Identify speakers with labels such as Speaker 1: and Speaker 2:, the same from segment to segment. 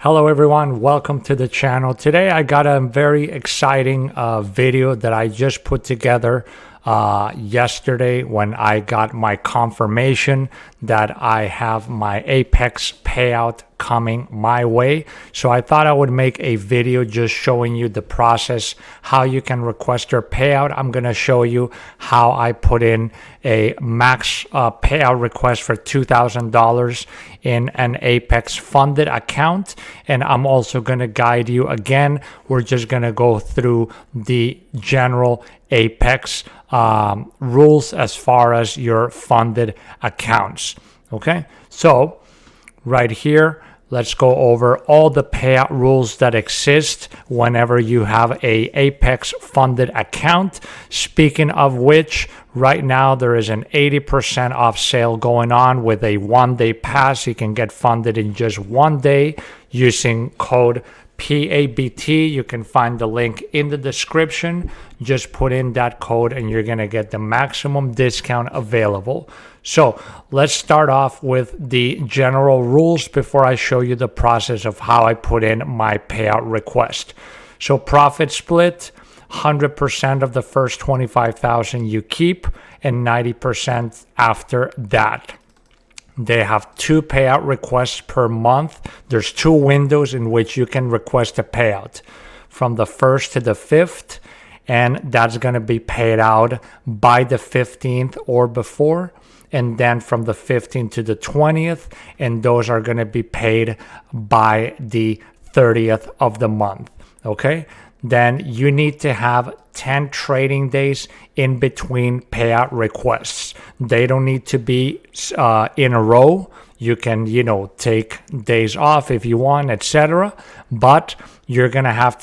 Speaker 1: Hello everyone, welcome to the channel. Today I got a very exciting video that I just put together yesterday when I got my confirmation that I have my Apex payout coming my way. So I thought I would make a video just showing you the process, how you can request your payout. I'm going to show you how I put in a max payout request for $2,000 in an Apex funded account. And I'm also going to guide you again. We're just going to go through the general Apex rules as far as your funded accounts. Okay, so right here, let's go over all the payout rules that exist whenever you have a Apex funded account. Speaking of which, right now there is an 80% off sale going on with a 1-day pass. You can get funded in just 1 day using code PABT. You can find the link in the description. Just put in that code and you're going to get the maximum discount available. So let's start off with the general rules before I show you the process of how I put in my payout request. So profit split, 100% of the first 25,000 you keep and 90% after that. They have 2 payout requests per month. There's 2 windows in which you can request a payout, from the 1st to the 5th, and that's going to be paid out by the 15th or before, and then from the 15th to the 20th, and those are going to be paid by the 30th of the month. Okay? Then you need to have 10 trading days in between payout requests. They don't need to be in a row. You can, take days off if you want, etc. But you're going to have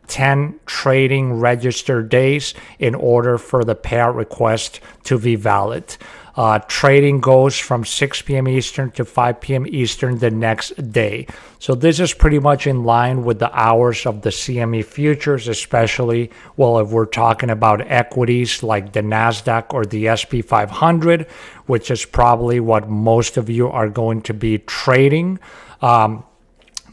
Speaker 1: 10 trading registered days in order for the payout request to be valid. Trading goes from 6 p.m. Eastern to 5 p.m. Eastern the next day. So this is pretty much in line with the hours of the CME futures, especially, if we're talking about equities like the NASDAQ or the SP 500, which is probably what most of you are going to be trading.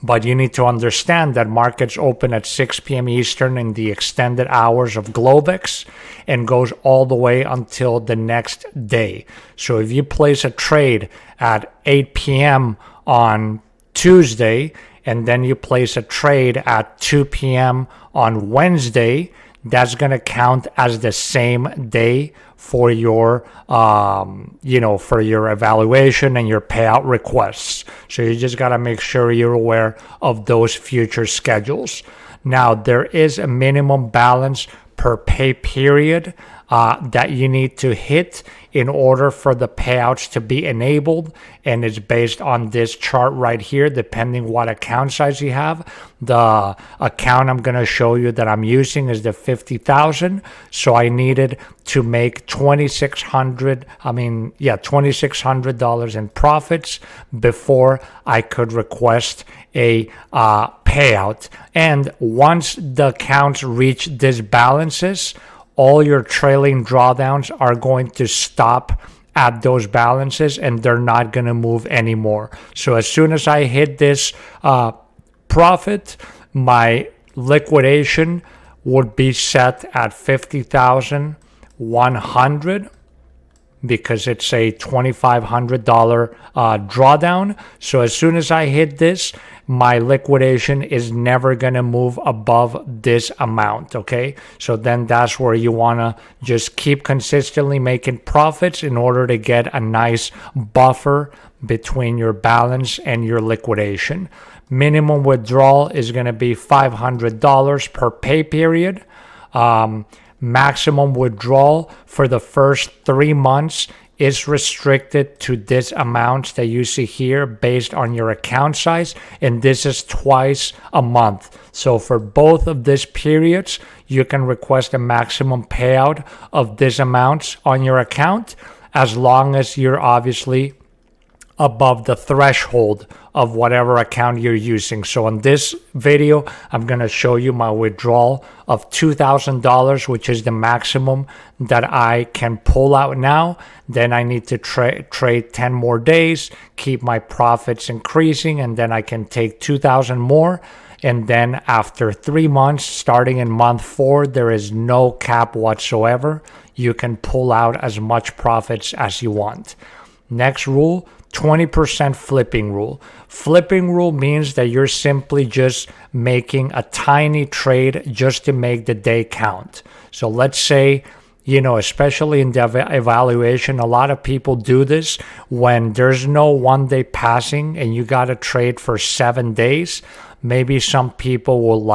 Speaker 1: But you need to understand that markets open at 6 p.m. Eastern in the extended hours of Globex and goes all the way until the next day. So if you place a trade at 8 p.m. on Tuesday and then you place a trade at 2 p.m. on Wednesday, that's going to count as the same day for your, for your evaluation and your payout requests. So you just got to make sure you're aware of those future schedules. Now, there is a minimum balance per pay period that you need to hit in order for the payouts to be enabled, and it's based on this chart right here, depending what account size you have. The account I'm going to show you that I'm using is the 50,000, so I needed to make $2,600 in profits before I could request a payout. And once the accounts reach these balances, all your trailing drawdowns are going to stop at those balances and they're not going to move anymore. So as soon as I hit this profit, my liquidation would be set at 50,100 because it's a $2,500 drawdown. So as soon as I hit this, my liquidation is never going to move above this amount, okay? So then that's where you want to just keep consistently making profits in order to get a nice buffer between your balance and your liquidation. Minimum withdrawal is going to be $500 per pay period. Maximum withdrawal for the first 3 months is restricted to this amount that you see here based on your account size, and this is twice a month. So for both of these periods, you can request a maximum payout of these amounts on your account, as long as you're obviously above the threshold of whatever account you're using. So in this video, I'm going to show you my withdrawal of $2,000, which is the maximum that I can pull out now. Then I need to trade 10 more days, keep my profits increasing, and then I can take 2,000 more. And then after 3 months, starting in month 4, there is no cap whatsoever. You can pull out as much profits as you want. Next rule, 20% flipping rule. Flipping rule means that you're simply just making a tiny trade just to make the day count. So let's say, especially in the evaluation, a lot of people do this when there's no 1 day passing and you got to trade for 7 days. Maybe some people will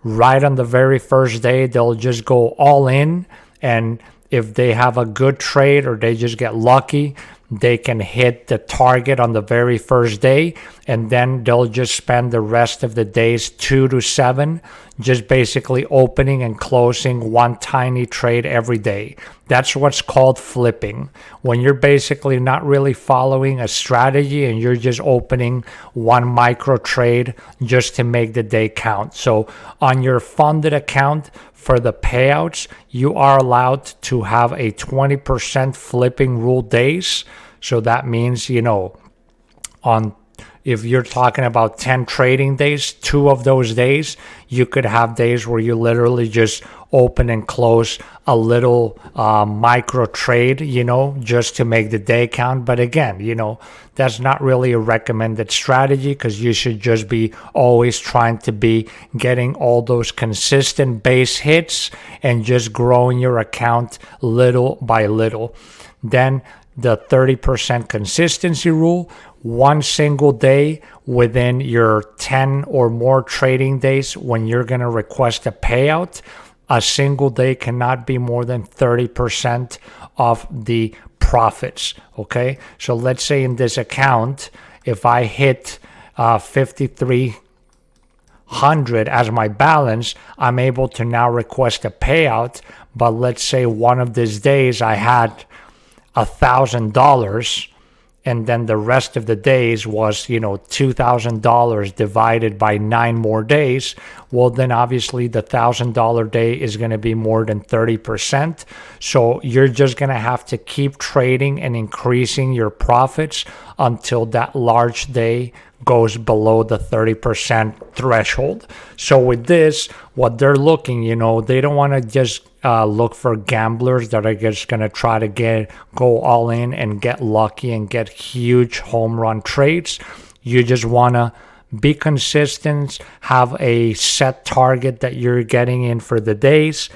Speaker 1: right on the very first day, they'll just go all in. And if they have a good trade or they just get lucky, they can hit the target on the very first day, and then they'll just spend the rest of the days 2 to 7 just basically opening and closing one tiny trade every day. That's what's called flipping, when you're basically not really following a strategy and you're just opening one micro trade just to make the day count. So on your funded account for the payouts, you are allowed to have a 20% flipping rule days. So that means, if you're talking about 10 trading days, 2 of those days, you could have days where you literally just open and close a little micro trade, just to make the day count. But again, that's not really a recommended strategy, because you should just be always trying to be getting all those consistent base hits and just growing your account little by little. Then the 30% consistency rule, 1 single day within your 10 or more trading days when you're going to request a payout, a single day cannot be more than 30% of the profits. Okay, so let's say in this account, if I hit 5,300 as my balance, I'm able to now request a payout. But let's say one of these days I had $1,000, and then the rest of the days was $2,000 divided by 9 more days. Well, then obviously the $1,000 day is going to be more than 30%. So you're just going to have to keep trading and increasing your profits until that large day goes below the 30% threshold. So with this, what they're looking, they don't want to just look for gamblers that are just going to try to go all in and get lucky and get huge home run trades. You just want to be consistent, have a set target that you're getting in for the days,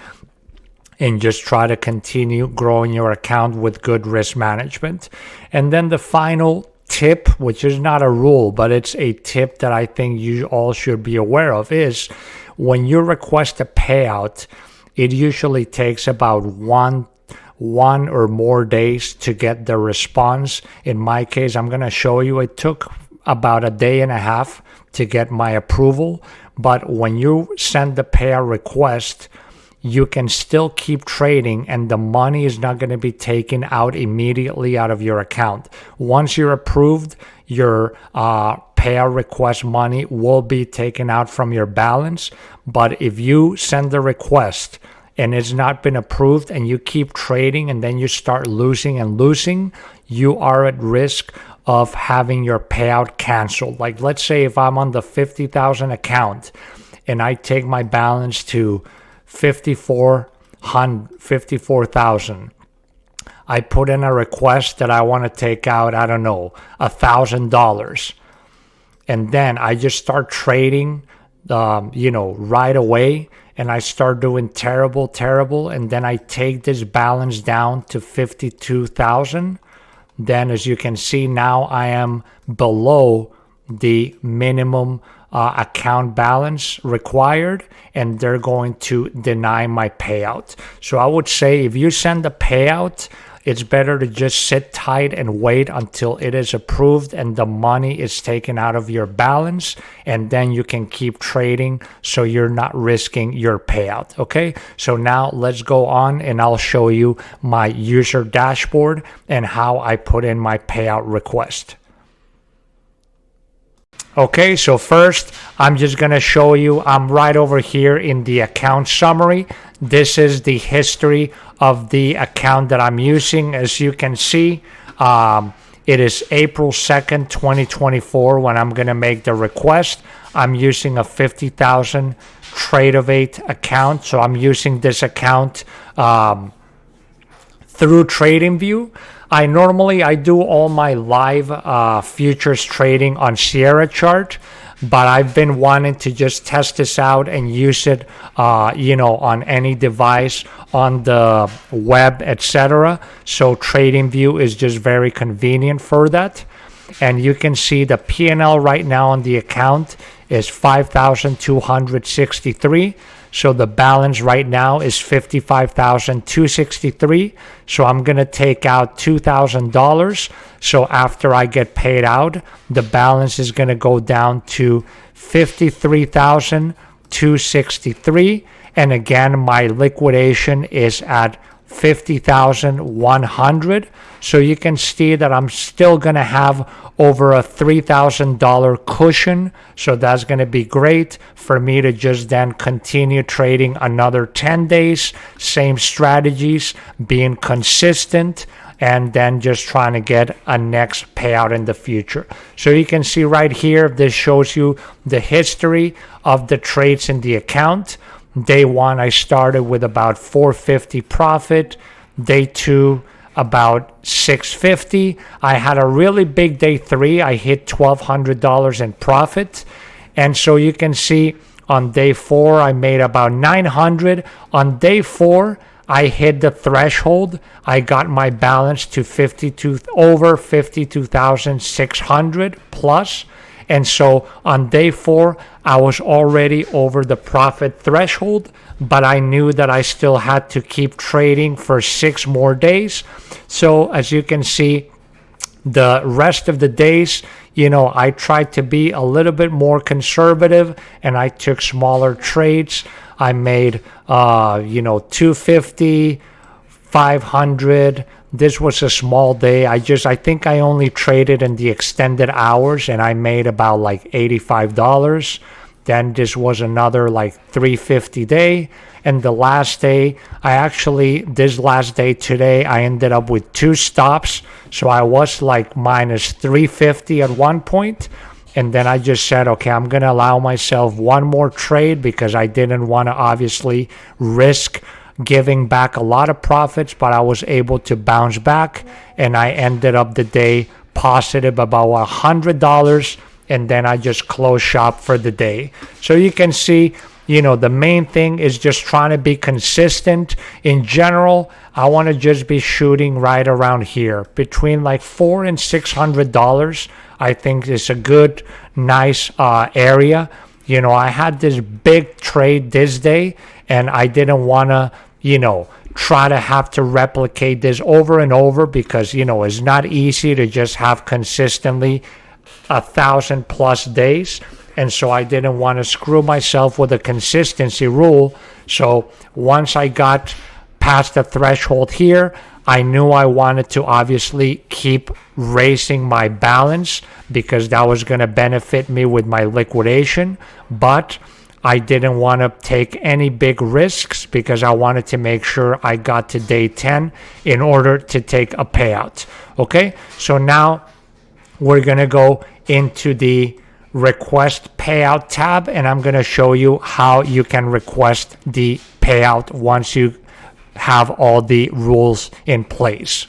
Speaker 1: and just try to continue growing your account with good risk management. And then the final tip, which is not a rule, but it's a tip that I think you all should be aware of, is when you request a payout, it usually takes about one or more days to get the response. In my case, I'm going to show you, it took about a day and a half to get my approval. But when you send the payout request, you can still keep trading, and the money is not going to be taken out immediately out of your account. Once you're approved, your payout request money will be taken out from your balance. But if you send the request and it's not been approved and you keep trading and then you start losing and losing, you are at risk of having your payout canceled. Like, let's say if I'm on the 50,000 account and I take my balance to 54,000. I put in a request that I want to take out, I don't know, $1,000. And then I just start trading, right away. And I start doing terrible. And then I take this balance down to 52,000. Then as you can see now, I am below the minimum account balance required, and they're going to deny my payout. So I would say if you send a payout, it's better to just sit tight and wait until it is approved and the money is taken out of your balance, and then you can keep trading so you're not risking your payout. Okay, so now let's go on and I'll show you my user dashboard and how I put in my payout request. Okay, so first I'm just going to show you, I'm right over here in the account summary. This is the history of the account that I'm using. As you can see, it is April 2nd, 2024 when I'm going to make the request. I'm using a 50,000 Trade-of-8 account. So I'm using this account through TradingView. I do all my live futures trading on Sierra Chart, but I've been wanting to just test this out and use it, on any device, on the web, etc. So TradingView is just very convenient for that. And you can see the P&L right now on the account is 5,263. So the balance right now is 55,263. So I'm going to take out $2,000. So after I get paid out, the balance is going to go down to 53,263. And again, my liquidation is at 50,100. So you can see that I'm still going to have over a $3,000 cushion. So that's going to be great for me to just then continue trading another 10 days, same strategies, being consistent, and then just trying to get a next payout in the future. So you can see right here, this shows you the history of the trades in the account. Day one, I started with about 450 profit. Day two, about 650. I had a really big day three. I hit $1,200 in profit. And so you can see on day four, I made about 900. On day four, I hit the threshold. I got my balance to over 52,600 plus. And so on day four, I was already over the profit threshold, but I knew that I still had to keep trading for 6 more days. So as you can see, the rest of the days, I tried to be a little bit more conservative and I took smaller trades. I made, 250, 500. This was a small day. I think I only traded in the extended hours and I made about like $85. Then this was another like 350 day. And the last day, this last day today, I ended up with 2 stops. So I was like minus 350 at one point. And then I just said, okay, I'm going to allow myself one more trade because I didn't want to obviously risk giving back a lot of profits, but I was able to bounce back and I ended up the day positive about $100, and then I just closed shop for the day. So you can see, the main thing is just trying to be consistent. In general, I want to just be shooting right around here between like $400 and $600. I think it's a good, nice area. I had this big trade this day and I didn't want to try to have to replicate this over and over because, it's not easy to just have consistently 1,000+ days. And so I didn't want to screw myself with a consistency rule. So once I got past the threshold here, I knew I wanted to obviously keep raising my balance because that was going to benefit me with my liquidation. But I didn't want to take any big risks because I wanted to make sure I got to day 10 in order to take a payout. Okay, so now we're going to go into the request payout tab and I'm going to show you how you can request the payout once you have all the rules in place.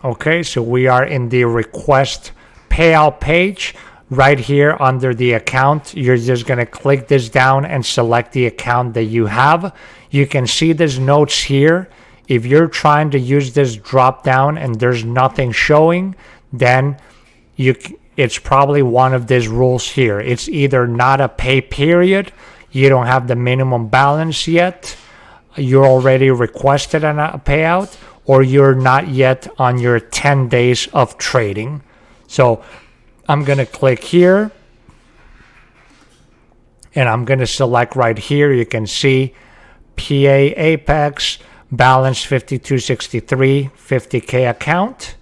Speaker 1: Okay, so we are in the request payout page. Right here under the account, you're just going to click this down and select the account that you have. You can see these notes here. If you're trying to use this drop down and there's nothing showing, then it's probably one of these rules here. It's either not a pay period, you don't have the minimum balance yet, you already requested a payout, or you're not yet on your 10 days of trading. So I'm going to click here, and I'm going to select right here. You can see PA Apex, balance 5263, 50K account.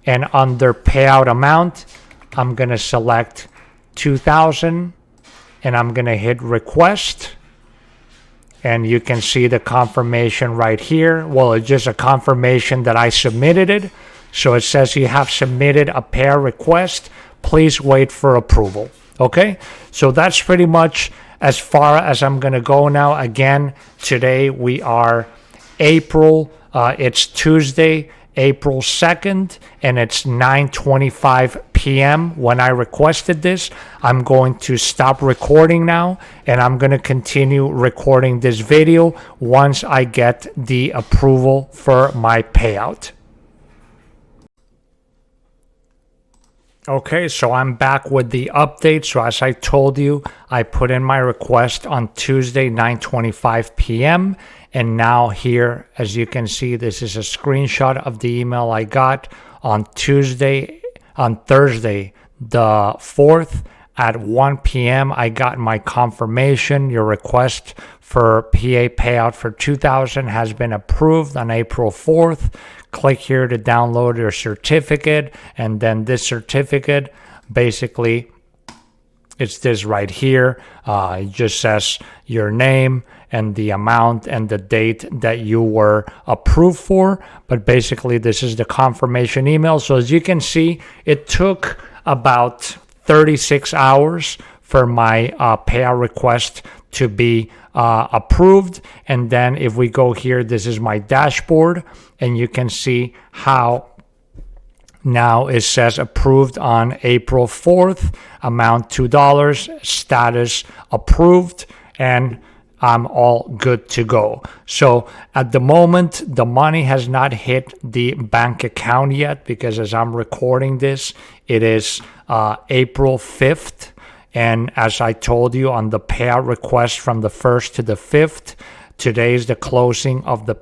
Speaker 1: And under payout amount, I'm going to select 2,000, and I'm going to hit request. And you can see the confirmation right here. Well, it's just a confirmation that I submitted it. So it says you have submitted a payout request. Please wait for approval. Okay, so that's pretty much as far as I'm going to go now. Again, today we are it's Tuesday, April 2nd, and it's 9:25 p.m. when I requested this. I'm going to stop recording now, and I'm going to continue recording this video once I get the approval for my payout. Okay, so I'm back with the update. So as I told you, I put in my request on Tuesday, 9:25 p.m. And now here, as you can see, this is a screenshot of the email I got on Thursday, the 4th at 1 p.m. I got my confirmation. Your request for PA payout for 2,000 has been approved on April 4th. Click here to download your certificate, and then this certificate, basically, it's this right here. It just says your name and the amount and the date that you were approved for. But basically, this is the confirmation email. So as you can see, it took about 36 hours for my payout request to be approved. And then if we go here, this is my dashboard, and you can see how now it says approved on April 4th, amount $2, status approved, and I'm all good to go. So at the moment, the money has not hit the bank account yet, because as I'm recording this, it is April 5th. And as I told you on the payout request from the 1st to the 5th, today is the closing of the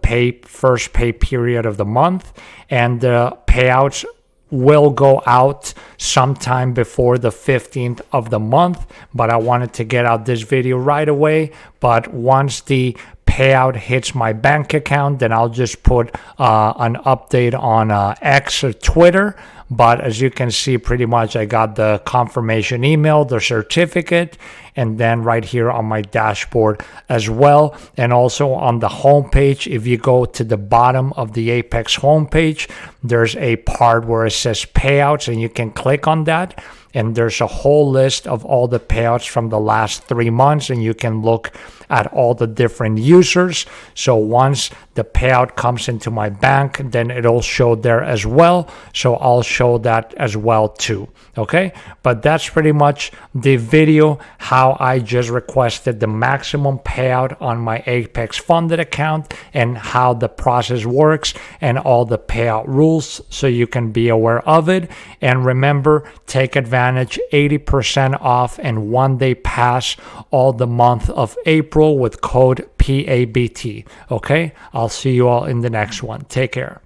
Speaker 1: first pay period of the month, and the payouts will go out sometime before the 15th of the month. But I wanted to get out this video right away. But once the payout hits my bank account, then I'll just put an update on X or Twitter. But as you can see, pretty much I got the confirmation email, the certificate, and then right here on my dashboard as well. And also on the homepage, if you go to the bottom of the Apex homepage, there's a part where it says payouts, and you can click on that. And there's a whole list of all the payouts from the last 3 months, and you can look at all the different users. So once the payout comes into my bank, then it'll show there as well. So I'll show that as well too. Okay, but that's pretty much the video how I just requested the maximum payout on my Apex funded account, and how the process works, and all the payout rules, so you can be aware of it. And remember, take advantage, 80% off and 1-day pass all the month of April with code PABT. Okay, I'll see you all in the next one. Take care.